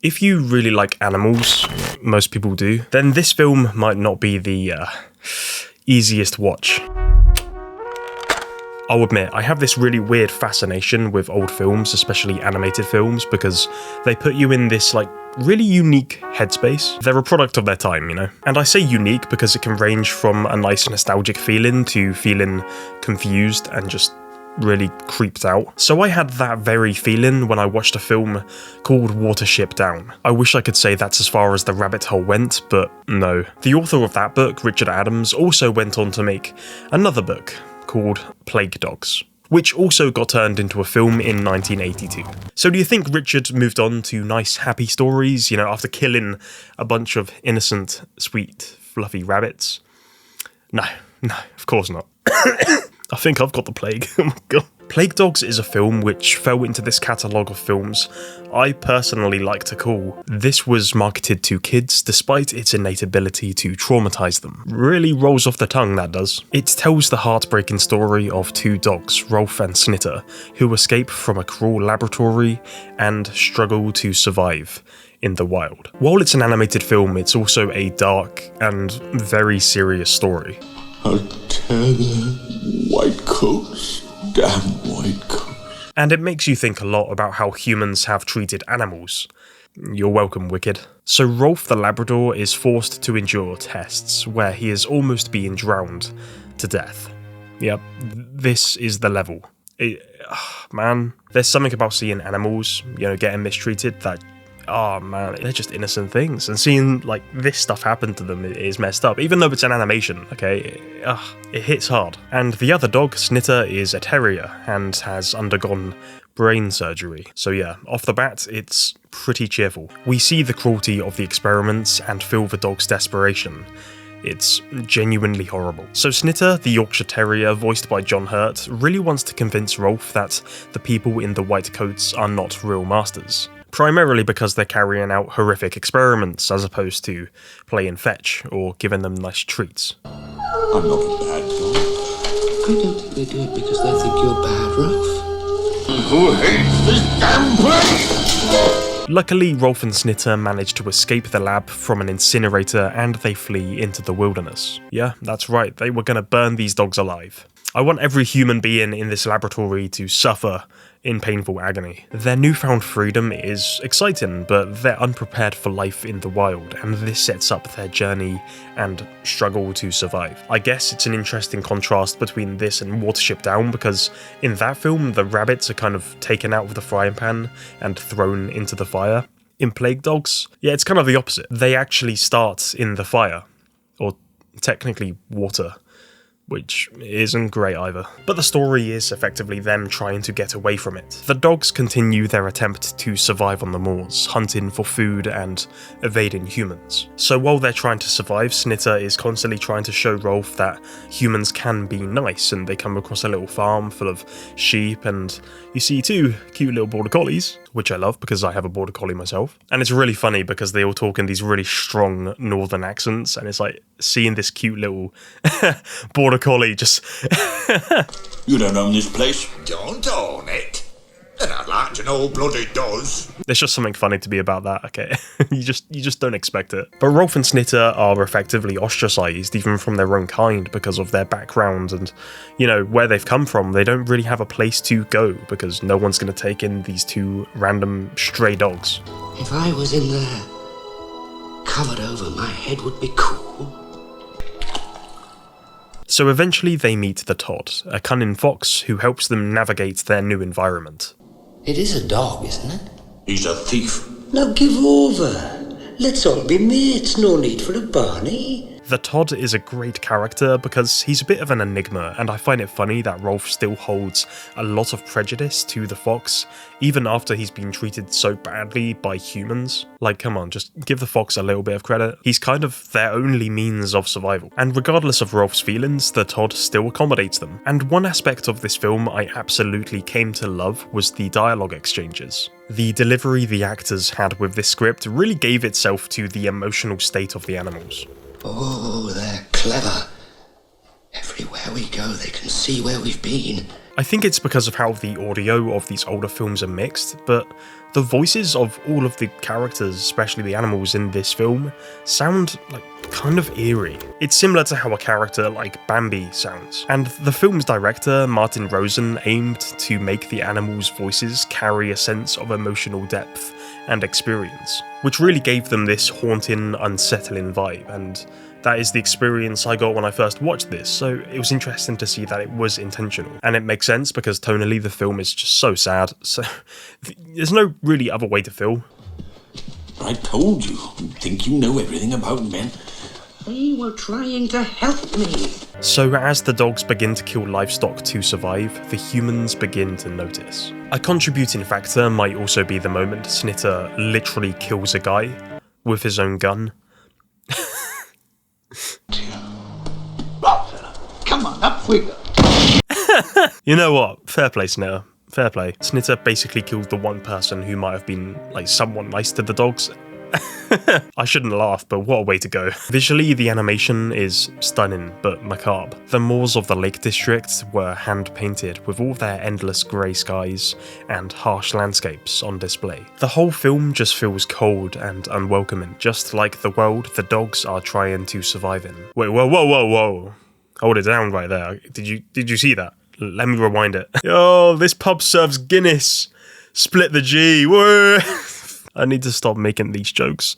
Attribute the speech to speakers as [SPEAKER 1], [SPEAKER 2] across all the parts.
[SPEAKER 1] If you really like animals, most people do, then this film might not be the easiest watch. I'll admit, I have this really weird fascination with old films, especially animated films, because they put you in this, like, really unique headspace. They're a product of their time, you know? And I say unique because it can range from a nice nostalgic feeling to feeling confused and just really creeped out. So I had that very feeling when I watched a film called Watership Down. I wish I could say that's as far as the rabbit hole went, but no. The author of that book, Richard Adams, also went on to make another book called Plague Dogs, which also got turned into a film in 1982. So do you think Richard moved on to nice, happy stories, you know, after killing a bunch of innocent, sweet, fluffy rabbits? No, of course not. I think I've got the plague. Oh my god. Plague Dogs is a film which fell into this catalogue of films I personally like to call "This was marketed to kids despite its innate ability to traumatise them." Really rolls off the tongue, that does. It tells the heartbreaking story of two dogs, Rolf and Snitter, who escape from a cruel laboratory and struggle to survive in the wild. While it's an animated film, it's also a dark and very serious story.
[SPEAKER 2] I'll tear the white coats, damn white coats.
[SPEAKER 1] And it makes you think a lot about how humans have treated animals. You're welcome, Wicked. So Rolf the Labrador is forced to endure tests where he is almost being drowned to death. Yep, this is the level. Man, there's something about seeing animals, you know, getting mistreated that, oh man, they're just innocent things. And seeing, like, this stuff happen to them is messed up. Even though it's an animation, okay? It hits hard. And the other dog, Snitter, is a terrier and has undergone brain surgery. So yeah, off the bat, it's pretty cheerful. We see the cruelty of the experiments and feel the dog's desperation. It's genuinely horrible. So Snitter, the Yorkshire Terrier, voiced by John Hurt, really wants to convince Rolf that the people in the white coats are not real masters. Primarily because they're carrying out horrific experiments as opposed to playing fetch or giving them nice treats.
[SPEAKER 2] I'm not a bad dog.
[SPEAKER 3] I don't think they do it because they think you're bad, Rolf.
[SPEAKER 2] Who hates this damn place?
[SPEAKER 1] Luckily, Rolf and Snitter manage to escape the lab from an incinerator and they flee into the wilderness. Yeah, that's right, they were gonna burn these dogs alive. I want every human being in this laboratory to suffer in painful agony. Their newfound freedom is exciting, but they're unprepared for life in the wild, and this sets up their journey and struggle to survive. I guess it's an interesting contrast between this and Watership Down, because in that film, the rabbits are kind of taken out of the frying pan and thrown into the fire. In Plague Dogs, yeah, it's kind of the opposite. They actually start in the fire, or technically water, which isn't great either. But the story is effectively them trying to get away from it. The dogs continue their attempt to survive on the moors, hunting for food and evading humans. So while they're trying to survive, Snitter is constantly trying to show Rolf that humans can be nice, and they come across a little farm full of sheep, and you see two cute little border collies, which I love because I have a border collie myself. And it's really funny because they all talk in these really strong northern accents, and it's like seeing this cute little border collie just...
[SPEAKER 2] You don't own this place?
[SPEAKER 4] Don't own it. And I'd like to know bloody does.
[SPEAKER 1] There's just something funny to be about that, okay? you just don't expect it. But Rolf and Snitter are effectively ostracized even from their own kind because of their background and, you know, where they've come from. They don't really have a place to go because no one's going to take in these two random stray dogs.
[SPEAKER 3] If I was in there, covered over, my head would be cool.
[SPEAKER 1] So eventually they meet the Todd, a cunning fox who helps them navigate their new environment.
[SPEAKER 3] It is a dog, isn't it?
[SPEAKER 2] He's a thief.
[SPEAKER 3] Now give over. Let's all be mates, no need for a Barney.
[SPEAKER 1] The Todd is a great character because he's a bit of an enigma, and I find it funny that Rolf still holds a lot of prejudice to the fox, even after he's been treated so badly by humans. Like, come on, just give the fox a little bit of credit. He's kind of their only means of survival. And regardless of Rolf's feelings, the Todd still accommodates them. And one aspect of this film I absolutely came to love was the dialogue exchanges. The delivery the actors had with this script really gave itself to the emotional state of the animals.
[SPEAKER 3] Oh, they're clever. Everywhere we go, they can see where we've been.
[SPEAKER 1] I think it's because of how the audio of these older films are mixed, but the voices of all of the characters, especially the animals in this film, sound like kind of eerie. It's similar to how a character like Bambi sounds. And the film's director, Martin Rosen, aimed to make the animals' voices carry a sense of emotional depth and experience, which really gave them this haunting, unsettling vibe, and that is the experience I got when I first watched this, so it was interesting to see that it was intentional. And it makes sense because tonally the film is just so sad, so there's no really other way to feel.
[SPEAKER 2] I told you think you know everything about men.
[SPEAKER 3] They were trying to help me.
[SPEAKER 1] So as the dogs begin to kill livestock to survive, the humans begin to notice. A contributing factor might also be the moment Snitter literally kills a guy with his own gun.
[SPEAKER 2] Come on, up we go.
[SPEAKER 1] You know what? Fair play, Snitter. Fair play. Snitter basically killed the one person who might have been, like, somewhat nice to the dogs. I shouldn't laugh, but what a way to go. Visually, the animation is stunning, but macabre. The moors of the Lake District were hand-painted with all their endless grey skies and harsh landscapes on display. The whole film just feels cold and unwelcoming, just like the world the dogs are trying to survive in. Wait, whoa. Hold it down right there. Did you see that? Let me rewind it. Yo, this pub serves Guinness. Split the G. Whoa. I need to stop making these jokes.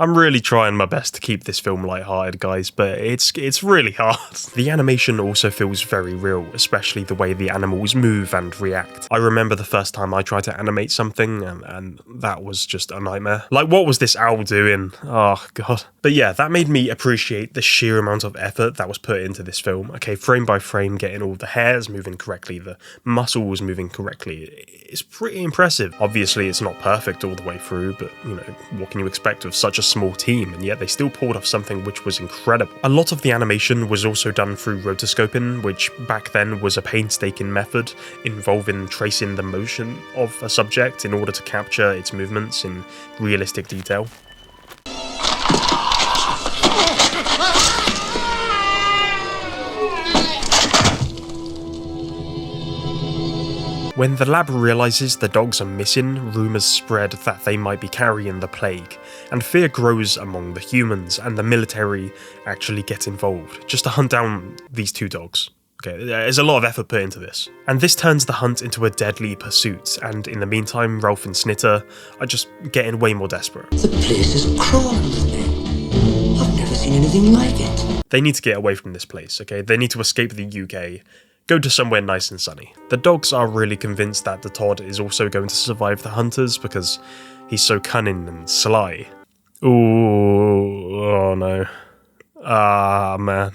[SPEAKER 1] I'm really trying my best to keep this film lighthearted, guys, but it's really hard. The animation also feels very real, especially the way the animals move and react. I remember the first time I tried to animate something, and that was just a nightmare. Like, what was this owl doing? Oh, God. But yeah, that made me appreciate the sheer amount of effort that was put into this film. Okay, frame by frame, getting all the hairs moving correctly, the muscles moving correctly. It's pretty impressive. Obviously, it's not perfect all the way through, but, you know, what can you expect of such a small team? And yet they still pulled off something which was incredible. A lot of the animation was also done through rotoscoping, which back then was a painstaking method involving tracing the motion of a subject in order to capture its movements in realistic detail. When the lab realises the dogs are missing, rumours spread that they might be carrying the plague, and fear grows among the humans, and the military actually get involved, just to hunt down these two dogs. Okay, there's a lot of effort put into this. And this turns the hunt into a deadly pursuit, and in the meantime, Ralph and Snitter are just getting way more desperate.
[SPEAKER 3] The place is crawling with me. I've never seen anything like it.
[SPEAKER 1] They need to get away from this place, okay? They need to escape the UK, go to somewhere nice and sunny. The dogs are really convinced that the Todd is also going to survive the hunters because he's so cunning and sly. Ooh, oh no. Ah, man.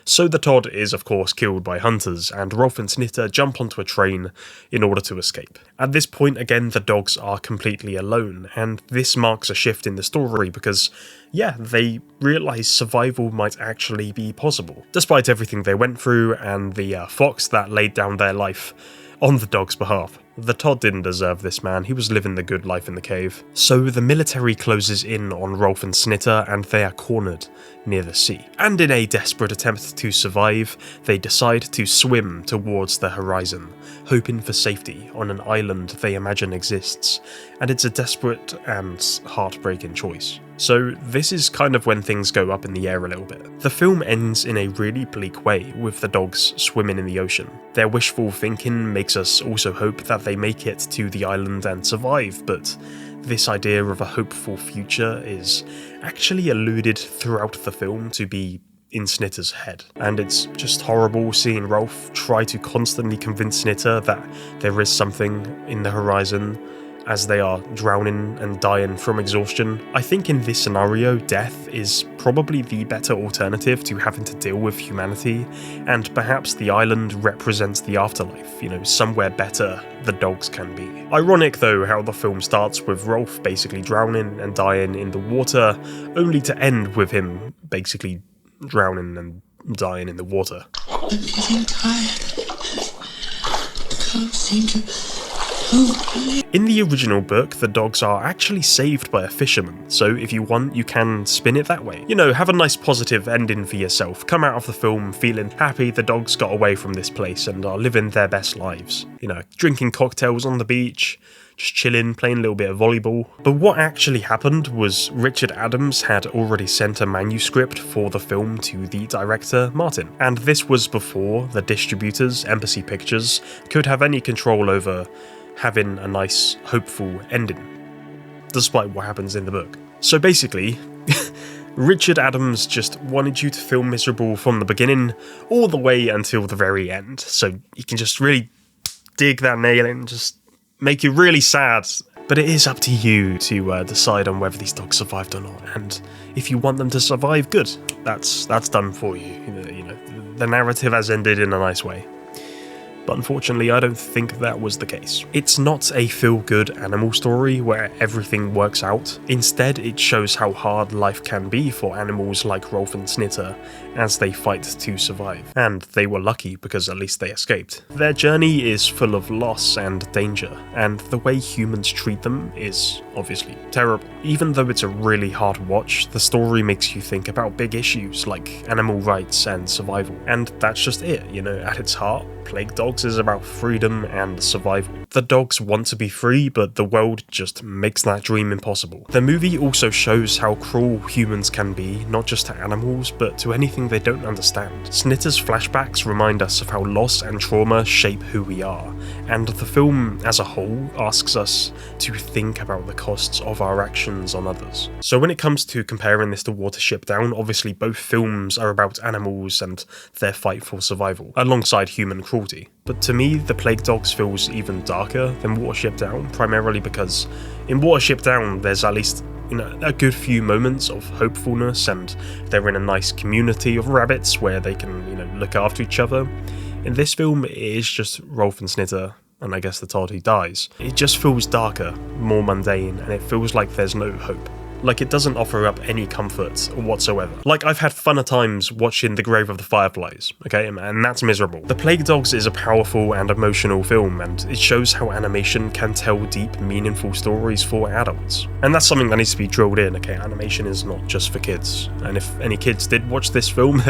[SPEAKER 1] So the Todd is of course killed by hunters, and Rolf and Snitter jump onto a train in order to escape. At this point again the dogs are completely alone, and this marks a shift in the story because, yeah, they realise survival might actually be possible. Despite everything they went through and the fox that laid down their life on the dog's behalf. The Todd didn't deserve this, man. He was living the good life in the cave. So the military closes in on Rolf and Snitter, and they are cornered near the sea. And in a desperate attempt to survive, they decide to swim towards the horizon, hoping for safety on an island they imagine exists. And it's a desperate and heartbreaking choice. So this is kind of when things go up in the air a little bit. The film ends in a really bleak way, with the dogs swimming in the ocean. Their wishful thinking makes us also hope that they make it to the island and survive, but this idea of a hopeful future is actually alluded throughout the film to be in Snitter's head. And it's just horrible seeing Rolf try to constantly convince Snitter that there is something in the horizon as they are drowning and dying from exhaustion. I think in this scenario, death is probably the better alternative to having to deal with humanity, and perhaps the island represents the afterlife, you know, somewhere better the dogs can be. Ironic though how the film starts with Rolf basically drowning and dying in the water, only to end with him basically drowning and dying in the water.
[SPEAKER 3] I'm getting tired. I can't seem to
[SPEAKER 1] In the original book, the dogs are actually saved by a fisherman, so if you want, you can spin it that way. You know, have a nice positive ending for yourself. Come out of the film feeling happy the dogs got away from this place and are living their best lives. You know, drinking cocktails on the beach, just chilling, playing a little bit of volleyball. But what actually happened was Richard Adams had already sent a manuscript for the film to the director, Martin. And this was before the distributors, Embassy Pictures, could have any control over having a nice, hopeful ending, despite what happens in the book. So basically, Richard Adams just wanted you to feel miserable from the beginning all the way until the very end. So you can just really dig that nail in, just make you really sad. But it is up to you to decide on whether these dogs survived or not. And if you want them to survive, good. That's done for you. You know, the narrative has ended in a nice way. But unfortunately, I don't think that was the case. It's not a feel-good animal story where everything works out. Instead, it shows how hard life can be for animals like Rolf and Snitter as they fight to survive. And they were lucky because at least they escaped. Their journey is full of loss and danger, and the way humans treat them is obviously terrible. Even though it's a really hard watch, the story makes you think about big issues like animal rights and survival. And that's just it, you know, at its heart, Plague Dogs is about freedom and survival. The dogs want to be free, but the world just makes that dream impossible. The movie also shows how cruel humans can be, not just to animals, but to anything they don't understand. Snitter's flashbacks remind us of how loss and trauma shape who we are, and the film as a whole asks us to think about the costs of our actions on others. So when it comes to comparing this to Watership Down, obviously both films are about animals and their fight for survival, alongside human cruelty. But to me, The Plague Dogs feels even darker than Watership Down, primarily because in Watership Down there's at least, you know, a good few moments of hopefulness, and they're in a nice community of rabbits where they can, you know, look after each other. In this film, it is just Rolf and Snitter, and I guess the Todd who dies. It just feels darker, more mundane, and it feels like there's no hope. Like it doesn't offer up any comfort whatsoever. Like I've had funner times watching The Grave of the Fireflies, okay, and that's miserable. The Plague Dogs is a powerful and emotional film, and it shows how animation can tell deep, meaningful stories for adults. And that's something that needs to be drilled in, okay? Animation is not just for kids. And if any kids did watch this film,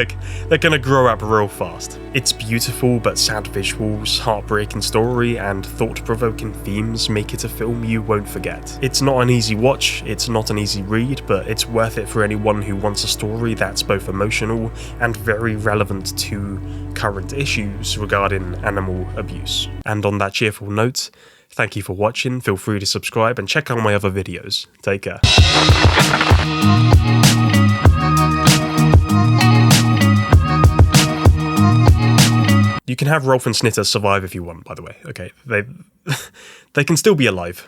[SPEAKER 1] they're gonna grow up real fast. It's beautiful but sad visuals, heartbreaking story, and thought-provoking themes make it a film you won't forget. It's not an easy watch, it's not an easy read, but it's worth it for anyone who wants a story that's both emotional and very relevant to current issues regarding animal abuse. And on that cheerful note, thank you for watching, feel free to subscribe and check out my other videos. Take care. You can have Rolf and Snitter survive if you want, by the way, okay? They can still be alive.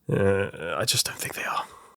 [SPEAKER 1] I just don't think they are.